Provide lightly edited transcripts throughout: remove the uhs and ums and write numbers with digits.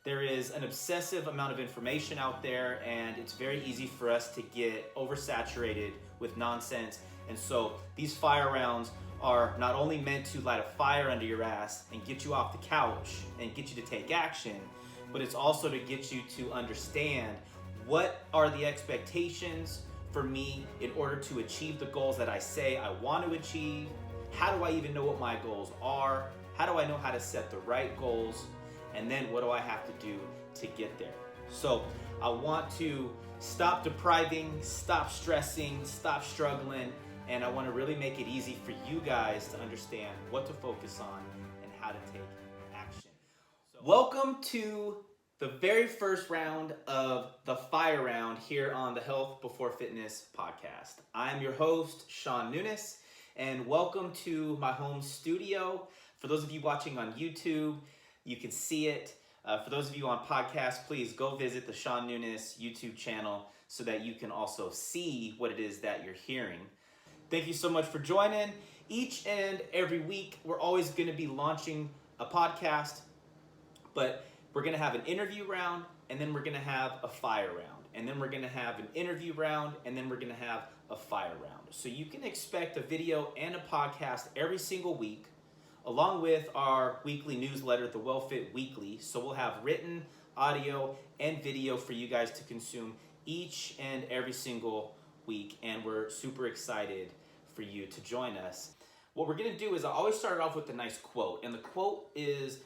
There is an obsessive amount of information out there, and it's very easy for us to get oversaturated with nonsense. And so these fire rounds are not only meant to light a fire under your ass and get you off the couch and get you to take action, but it's also to get you to understand what are the expectations for me in order to achieve the goals that I say I want to achieve. How do I even know what my goals are? How do I know how to set the right goals? And then what do I have to do to get there? So I want to stop depriving, stop stressing, stop struggling, and I want to really make it easy for you guys to understand what to focus on and how to take action. So, welcome to the very first round of the Fire Round here on the Health Before Fitness podcast. I'm your host, Shaun Nunes, and welcome to my home studio. For those of you watching on YouTube, you can see it. For those of you on podcast, please go visit the Shaun Nunes YouTube channel so that you can also see what it is that you're hearing. Thank you so much for joining. Each and every week, we're always going to be launching a podcast, but we're going to have an interview round, and then we're going to have a fire round, and then we're going to have an interview round, and then we're going to have a fire round. So you can expect a video and a podcast every single week, along with our weekly newsletter, the WellFit Weekly. So we'll have written, audio, and video for you guys to consume each and every single week, and we're super excited for you to join us. What we're gonna do is I always start off with a nice quote, and the quote is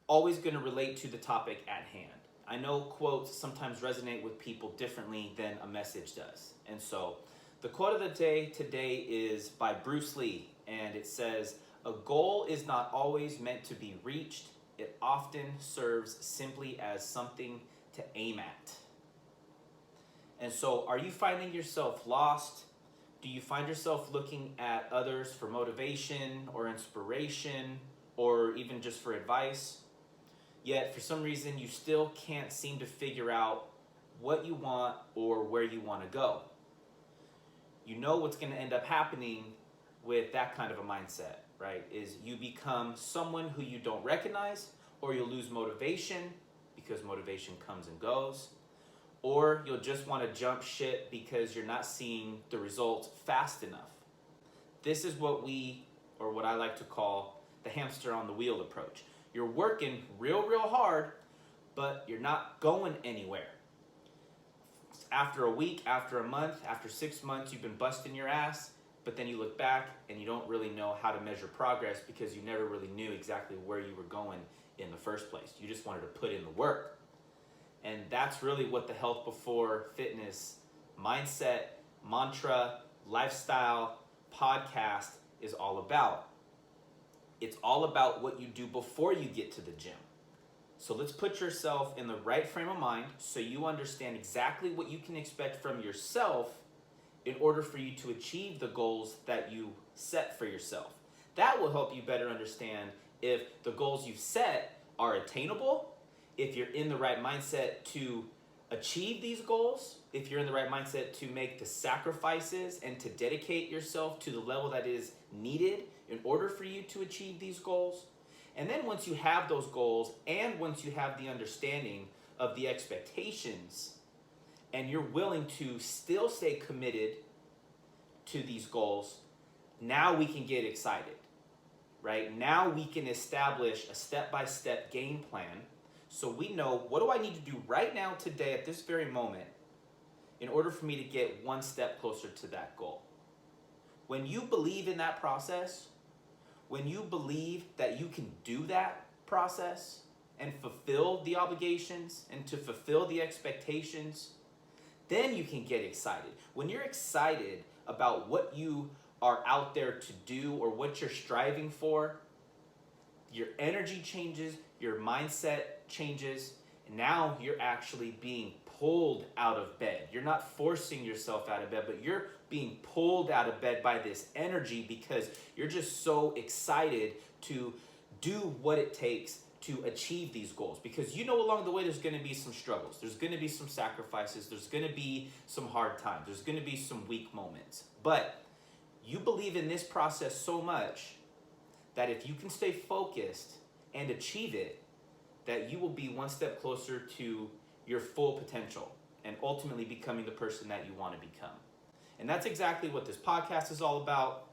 always gonna relate to the topic at hand. I know quotes sometimes resonate with people differently than a message does. And so the quote of the day today is by Bruce Lee, and it says, "A goal is not always meant to be reached. It often serves simply as something to aim at." And so are you finding yourself lost? Do you find yourself looking at others for motivation or inspiration or even just for advice? Yet for some reason you still can't seem to figure out what you want or where you want to go. You know what's going to end up happening with that kind of a mindset, right? Is you become someone who you don't recognize, or you'll lose motivation because motivation comes and goes, or you'll just want to jump ship because you're not seeing the results fast enough. This is what I like to call the hamster on the wheel approach. You're working real hard, but you're not going anywhere. After a week, after a month, after 6 months, you've been busting your ass, but then you look back and you don't really know how to measure progress because you never really knew exactly where you were going in the first place. You just wanted to put in the work. And that's really what the Health Before Fitness mindset, mantra, lifestyle, podcast is all about. It's all about what you do before you get to the gym. So let's put yourself in the right frame of mind so you understand exactly what you can expect from yourself in order for you to achieve the goals that you set for yourself. That will help you better understand if the goals you've set are attainable, if you're in the right mindset to achieve these goals, if you're in the right mindset to make the sacrifices and to dedicate yourself to the level that is needed in order for you to achieve these goals. And then once you have those goals and once you have the understanding of the expectations and you're willing to still stay committed to these goals, now we can get excited, right? Now we can establish a step-by-step game plan. So we know, what do I need to do right now, today, at this very moment, in order for me to get one step closer to that goal? When you believe in that process, when you believe that you can do that process and fulfill the obligations and to fulfill the expectations, then you can get excited. When you're excited about what you are out there to do or what you're striving for, your energy changes, your mindset changes, and now you're actually being pulled out of bed. You're not forcing yourself out of bed, but you're being pulled out of bed by this energy because you're just so excited to do what it takes to achieve these goals. Because you know along the way there's going to be some struggles, there's going to be some sacrifices, there's going to be some hard times, there's going to be some weak moments. But you believe in this process so much that if you can stay focused and achieve it, that you will be one step closer to your full potential and ultimately becoming the person that you want to become. And that's exactly what this podcast is all about.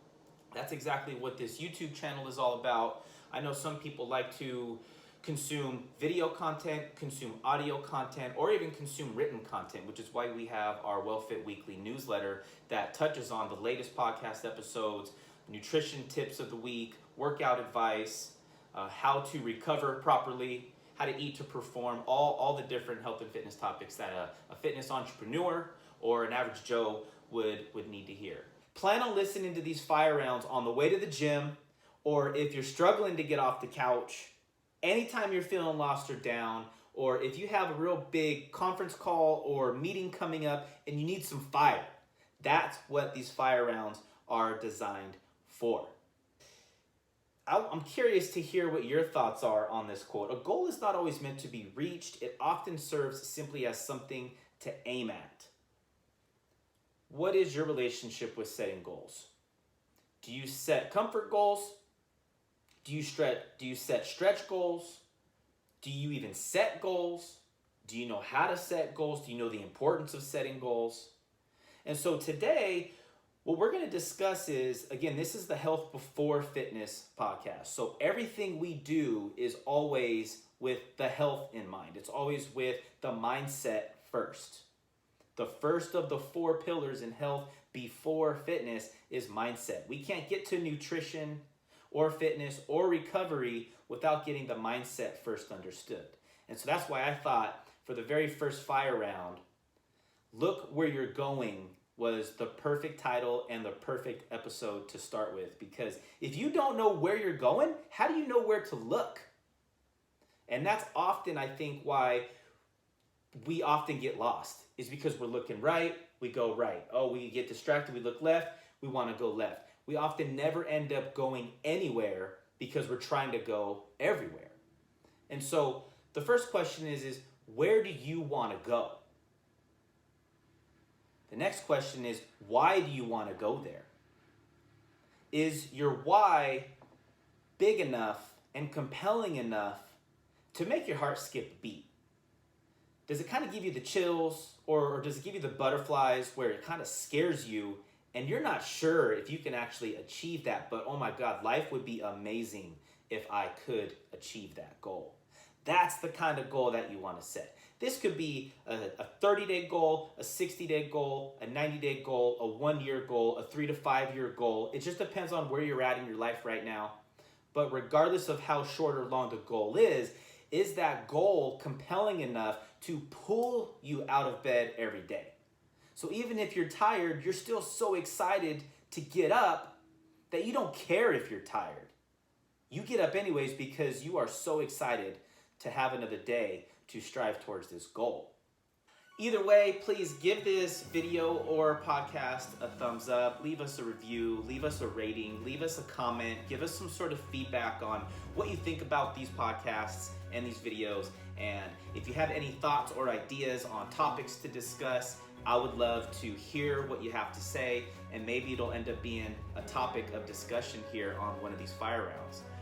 That's exactly what this YouTube channel is all about. I know some people like to consume video content, consume audio content, or even consume written content, which is why we have our WellFit Weekly newsletter that touches on the latest podcast episodes, nutrition tips of the week, workout advice, how to recover properly, how to eat to perform, all the different health and fitness topics that a fitness entrepreneur or an average Joe would need to hear. Plan on listening to these fire rounds on the way to the gym, or if you're struggling to get off the couch, anytime you're feeling lost or down, or if you have a real big conference call or meeting coming up and you need some fire. That's what these fire rounds are designed for. I'm curious to hear what your thoughts are on this quote. A goal is not always meant to be reached. It often serves simply as something to aim at. What is your relationship with setting goals? Do you set comfort goals? Do you set stretch goals? Do you even set goals? Do you know how to set goals? Do you know the importance of setting goals? And so today, what we're going to discuss is, again, this is the Health Before Fitness podcast. So everything we do is always with the health in mind. It's always with the mindset first. The first of the 4 pillars in health before fitness is mindset. We can't get to nutrition or fitness or recovery without getting the mindset first understood. And so that's why I thought for the very first fire round, Look Where You're Going was the perfect title and the perfect episode to start with. Because if you don't know where you're going, how do you know where to look? And that's often, I think, why we often get lost, is because we're looking right, we go right. Oh, we get distracted, we look left, we want to go left. We often never end up going anywhere because we're trying to go everywhere. And so the first question is where do you want to go? The next question is, why do you want to go there? Is your why big enough and compelling enough to make your heart skip a beat? Does it kind of give you the chills, or does it give you the butterflies where it kind of scares you and you're not sure if you can actually achieve that, but oh my God, life would be amazing if I could achieve that goal? That's the kind of goal that you want to set. This could be a 30-day goal, a 60-day goal, a 90-day goal, a 1-year goal, a 3 to 5 year goal. It just depends on where you're at in your life right now. But regardless of how short or long the goal is that goal compelling enough to pull you out of bed every day? So even if you're tired, you're still so excited to get up that you don't care if you're tired. You get up anyways because you are so excited to have another day to strive towards this goal. Either way, please give this video or podcast a thumbs up, leave us a review, leave us a rating, leave us a comment, give us some sort of feedback on what you think about these podcasts and these videos. And if you have any thoughts or ideas on topics to discuss, I would love to hear what you have to say, and maybe it'll end up being a topic of discussion here on one of these fire rounds.